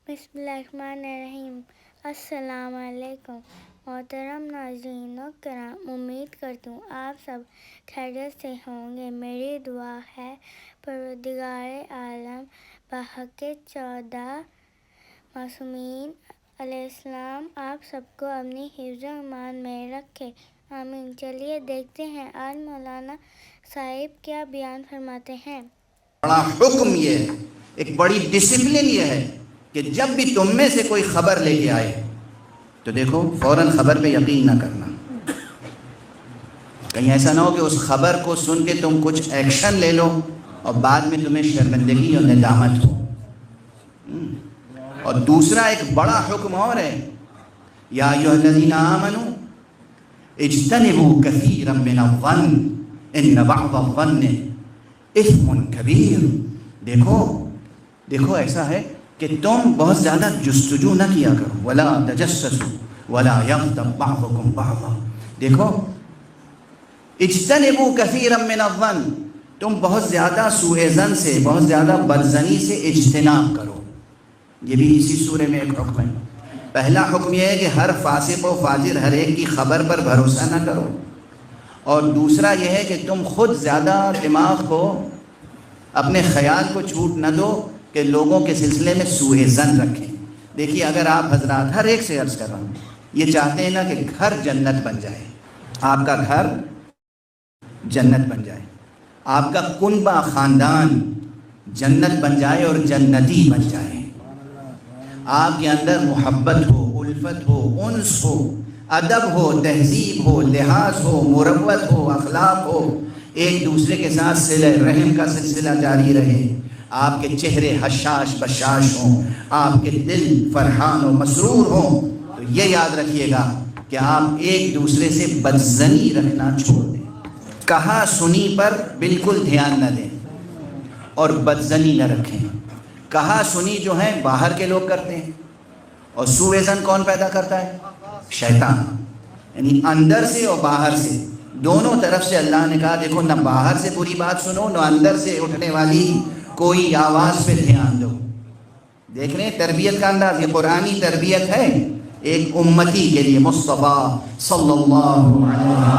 बिस्मिल्लाहिर्रहमानिर्रहीम। अस्सलाम वालेकुम। मोहतरम नाज़रीन व कराम, उम्मीद करती हूँ आप सब खैरियत से होंगे। मेरी दुआ है परवरदिगार आलम बहक़ 14 मासूमीन अलैहिस्सलाम आप सबको अपनी हिफ्ज़ व अमान में रखे, आमीन। चलिए देखते हैं आज मौलाना साहिब क्या बयान फरमाते हैं। बड़ा हुक्म ये है, एक बड़ी डिसिप्लिन ये है कि जब भी तुम में से कोई खबर लेके आए तो देखो फौरन खबर पे यकीन ना करना। कहीं ऐसा ना हो कि उस खबर को सुन के तुम कुछ एक्शन ले लो और बाद में तुम्हें शर्मिंदगी और नदामत हो। और दूसरा एक बड़ा हुक्म और है, या अय्युहल्लज़ीना आमनू इज्तनिबू कसीरम मिनज़्ज़न्न इन्न बअज़-ज़न्नि इस्मुन कबीर। देखो ऐसा है कि तुम बहुत ज़्यादा जुस्तजू न किया करो। वला तजस्ससू वला यग़्तब बअज़ुकुम बअज़ा। देखो इज्तनिबू कसीरम मिनज़्ज़न्न, तुम बहुत ज़्यादा सूए-ज़न से, बहुत ज़्यादा बदज़नी से इज्तिनाब करो। ये भी इसी सूरे में एक हुक्म है। पहला हुक्म यह है कि हर फासिक व फाजिर, हर एक की खबर पर भरोसा न करो। और दूसरा यह है कि तुम खुद ज़्यादा दिमाग को, अपने ख्याल को छूट न दो कि लोगों के सिलसिले में सूए-ज़न रखें। देखिए, अगर आप हजरात, हर एक से अर्ज़ कर रहा हूँ, ये चाहते हैं ना कि घर जन्नत बन जाए, आपका घर जन्नत बन जाए, आपका कुनबा ख़ानदान जन्नत बन जाए और जन्नती बन जाए, आपके अंदर मोहब्बत हो, उल्फत हो, उन्स हो, अदब हो, तहजीब हो, लिहाज हो, मुरव्वत हो, अखलाक हो, एक दूसरे के साथ सिले रहम का सिलसिला जारी रहे, आपके चेहरे हशाश बशाश हों, आपके दिल फरहान और मसरूर हों। तो ये याद रखिएगा कि आप एक दूसरे से बदज़नी रखना छोड़ दें, कहा सुनी पर बिल्कुल ध्यान न दें और बदज़नी न रखें। कहा सुनी जो है बाहर के लोग करते हैं, और सूए-ज़न कौन पैदा करता है? शैतान। यानी अंदर से और बाहर से, दोनों तरफ से अल्लाह ने कहा देखो, ना बाहर से बुरी बात सुनो, ना अंदर से उठने वाली कोई आवाज़ पे ध्यान दो। देख रहे हैं तरबियत का अंदाज, ये कुरानी तरबियत है एक उम्मती के लिए। मुस्तफ़ा सल्लल्लाहु अलैहि वसल्लम।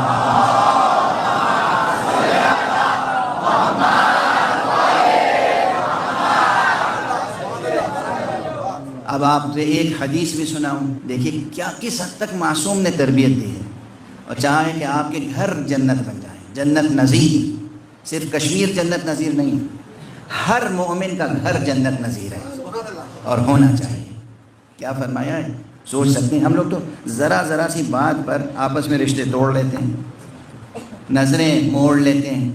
अब आपसे एक हदीस भी सुनाऊं, देखिए क्या किस हद तक मासूम ने तरबियत दी है, और चाहे कि आपके घर जन्नत बन जाए, जन्नत नज़ीर। सिर्फ कश्मीर जन्नत नज़ीर नहीं, हर मोमिन का घर जन्नत नज़ीर है और होना चाहिए। क्या फरमाया है, सोच सकते हैं। हम लोग तो ज़रा सी बात पर आपस में रिश्ते तोड़ लेते हैं, नज़रें मोड़ लेते हैं,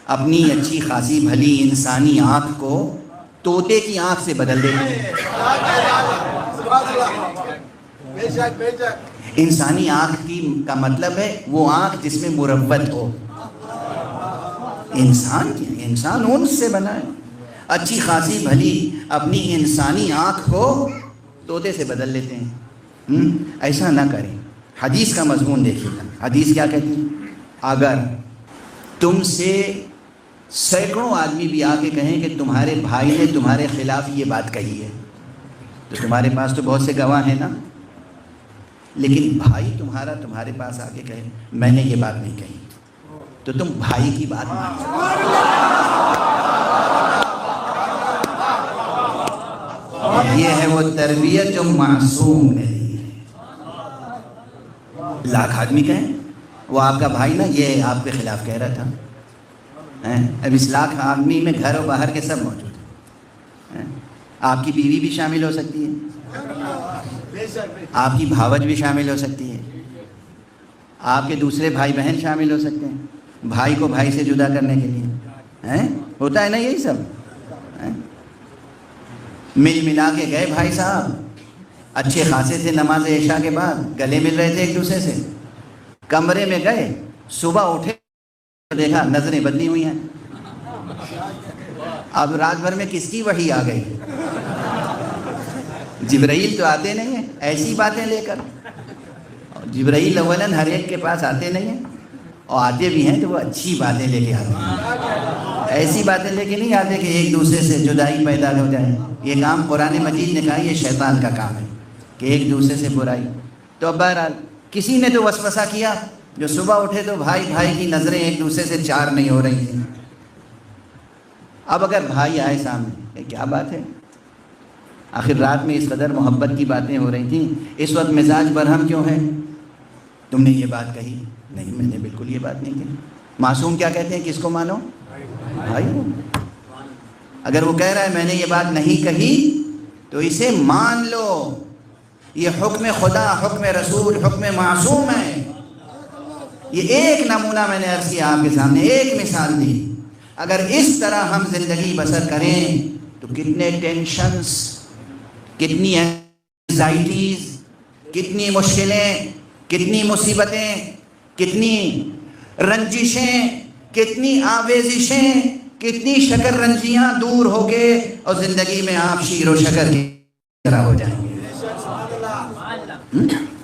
अपनी अच्छी खासी भली इंसानी आँख को तोते की आंख से बदल देते हैं। इंसानी आंख की का मतलब है वो आंख जिसमें मुरव्वत हो। इंसान उनसे बना है। अच्छी खासी भली अपनी इंसानी आंख को तोते से बदल लेते हैं। ऐसा ना करें। हदीस का मज़मून देखिएगा, हदीस क्या कहती है, अगर तुमसे सैकड़ों आदमी भी आके कहें कि तुम्हारे भाई ने तुम्हारे खिलाफ ये बात कही है, तो तुम्हारे पास तो बहुत से गवाह हैं ना, लेकिन भाई तुम्हारे पास आके कहे मैंने ये बात नहीं कही, तो तुम भाई की बात मान लो। ये है वो तरबियत जो मासूम ने दी है। लाख आदमी कहें वो आपका भाई ना ये आपके खिलाफ कह रहा था, अब इस लाख आदमी में घर और बाहर के सब मौजूद हैं। आपकी बीवी भी शामिल हो सकती है, आपकी भावज भी शामिल हो सकती है, आपके दूसरे भाई बहन शामिल हो सकते हैं भाई को भाई से जुदा करने के लिए। हैं, होता है ना यही सब। मिल मिला के गए भाई साहब, अच्छे खासे थे, नमाज इशा के बाद गले मिल रहे थे एक दूसरे से, कमरे में गए, सुबह उठे देखा नजरें बदली हुई हैं। अब रात भर में किसकी वही आ गई? जिब्राइल तो आते नहीं है ऐसी बातें लेकर। जिब्राइल अव्वलन हर एक के पास आते नहीं हैं, और आते भी हैं तो वो अच्छी बातें लेके आते हैं। ایسی باتیں لے کے نہیں آتے کہ ایک دوسرے سے جدائی پیدا ہو جائے. یہ کام قرآن مجید نے کہا یہ شیطان کا کام ہے کہ ایک دوسرے سے برائی. تو اب بہرحال کسی نے تو وسوسہ کیا، جو صبح اٹھے تو بھائی بھائی کی نظریں ایک دوسرے سے چار نہیں ہو رہی تھیں. اب اگر بھائی آئے سامنے، کیا بات ہے، آخر رات میں اس قدر محبت کی باتیں ہو رہی تھیں، اس وقت مزاج برہم کیوں ہے؟ تم نے یہ بات کہی. نہیں، میں نے بالکل یہ بات نہیں کہی. معصوم کیا کہتے ہیں؟ کس کو مانو؟ بھائی کو. اگر وہ کہہ رہا ہے میں نے یہ بات نہیں کہی تو اسے مان لو. یہ حکم خدا، حکم رسول، حکم معصوم ہے. یہ ایک نمونہ میں نے عرض کیا آپ کے سامنے، ایک مثال دی. اگر اس طرح ہم زندگی بسر کریں تو کتنے ٹینشنز، کتنی اینزائٹیز، کتنی مشکلیں، کتنی مصیبتیں، کتنی رنجشیں، کتنی آویزشیں، کتنی شکر رنجیاں دور ہو کے اور زندگی میں آپ شیر و شکر کی طرح ہو جائیں گے.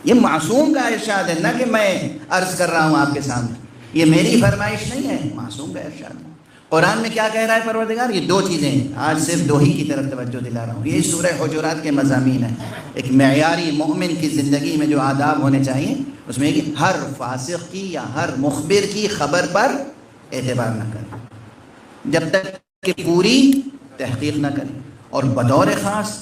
یہ معصوم کا ارشاد ہے، نہ کہ میں عرض کر رہا ہوں آپ کے سامنے. یہ میری فرمائش نہیں ہے، معصوم کا ارشاد ہے. قرآن میں کیا کہہ رہا ہے پروردگار؟ یہ دو چیزیں ہیں، آج صرف دو ہی کی طرف توجہ دلا رہا ہوں. یہ سورہ حجرات کے مضامین ہیں. ایک معیاری مومن کی زندگی میں جو آداب ہونے چاہیے اس میں کہ ہر فاسق کی یا ہر مخبر کی خبر پر اعتبار نہ کریں جب تک کہ پوری تحقیق نہ کریں، اور بطور خاص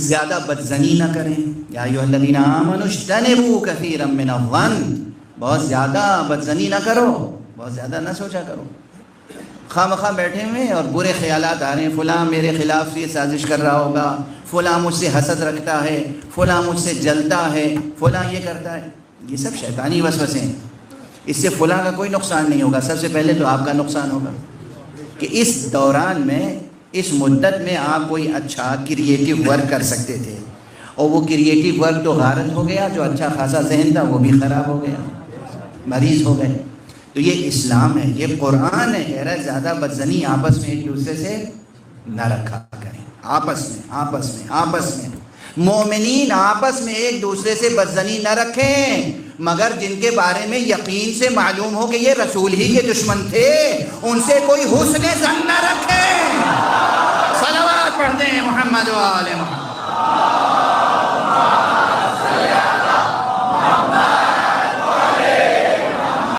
زیادہ بدزنی نہ کریں. یا ایھا الذین آمنوا اجتنبوا کثیرا من الظن، بہت زیادہ بدزنی نہ کرو، بہت زیادہ نہ سوچا کرو. خواہ مخواہ بیٹھے ہوئے اور برے خیالات آ رہے ہیں، فلاں میرے خلاف یہ سازش کر رہا ہوگا، فلاں مجھ سے حسد رکھتا ہے، فلاں مجھ سے جلتا ہے، فلاں یہ کرتا ہے. یہ سب شیطانی وسوسے ہیں. اس سے فلاں کا کوئی نقصان نہیں ہوگا، سب سے پہلے تو آپ کا نقصان ہوگا کہ اس دوران میں، اس مدت میں آپ کوئی اچھا کریٹیو ورک کر سکتے تھے، اور وہ کریٹیو ورک تو غارت ہو گیا. جو اچھا خاصا ذہن تھا وہ بھی خراب ہو گیا، مریض ہو گئے. تو یہ اسلام ہے، یہ قرآن ہے. کہہ رہا ہے زیادہ بدزنی آپس میں ایک دوسرے سے نہ رکھا کریں. آپس میں مومنین آپس میں ایک دوسرے سے بدزنی نہ رکھیں، مگر جن کے بارے میں یقین سے معلوم ہو کہ یہ رسول ہی کے دشمن تھے، ان سے کوئی حسن ظن نہ رکھیں. صلوات پڑھ دیں محمد و آل محمد.